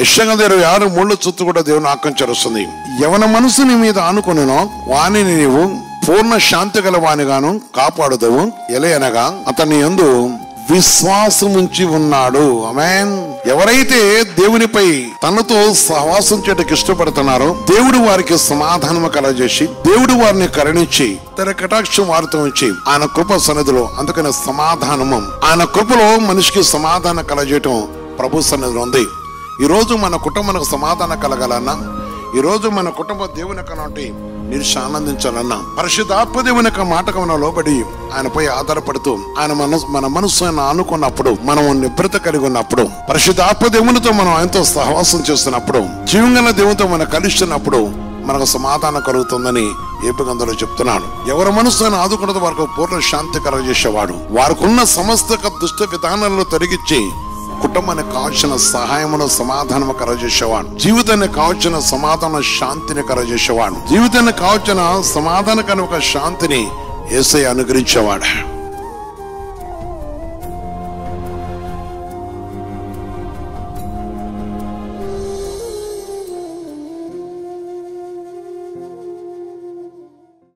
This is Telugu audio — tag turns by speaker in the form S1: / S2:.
S1: యెషయా 26:3 చుట్టూ కూడా దేవుని ఆజ్ఞాచరిస్తుంది. ఎవన మనసు నీ మీద ఆనుకొనునో వానిని నీవు పూర్ణ శాంతి గల వానిగాను కాపాడుదవు. ఎలయనగా అతని యందు విశ్వాసముంచి ఉన్నాడు. ఆమేన్. ఎవరైతే దేవునిపై తనతో సహవాసం చేయడానికి ఇష్టపడుతున్నారో దేవుడు వారికి సమాధానం కలగజేసి, దేవుడు వారిని కరుణించి తన కటాక్షం వారితో ఉంచి ఆయన కృప సన్నిధిలో, అందుకని సమాధానము, ఆయన కృపలో మనిషికి సమాధానం కలగజేయటం ప్రభు సన్నిధిలో ఉంది. ఈ రోజు మన కుటుంబానికి సమాధానం కలగాలన్నా, ఈ రోజు మన కుటుంబ దేవుని కనంటే నిలిచి ఆనందించాలన్నా, పరిశుద్ధాత్మ దేవుని యొక్క మాటకు మనం లోబడి ఆయనపై ఆధారపడుతూ మన మనసు ఆయన ఆనుకున్నప్పుడు, మనం నిబ్రత కలిగి ఉన్నప్పుడు, పరిశుద్ధాత్మ దేవునితో మనం ఆయనతో సహవాసం చేస్తున్నప్పుడు, జీవంగల దేవునితో మనం కలిస్తున్నప్పుడు మనకు సమాధానం కలుగుతుందని ఏపీ గ్రంథంలో చెప్తున్నాడు. ఎవరి మనసు ఆయన ఆదుకున్నది వారికి పూర్ణ శాంతి కలగజేసేవాడు. వారికి ఉన్న సమస్త దుష్ట విధానాలను తొలగించి కుటుంబానికి కావాల్సిన సహాయమును సమాధానము కలగజేసేవాడు. జీవితానికి కావాల్సిన సమాధాన శాంతిని కలగజేసేవాడు. జీవితానికి కావాల్సిన సమాధానకరమైన శాంతిని యేసయ్య అనుగ్రహించేవాడు.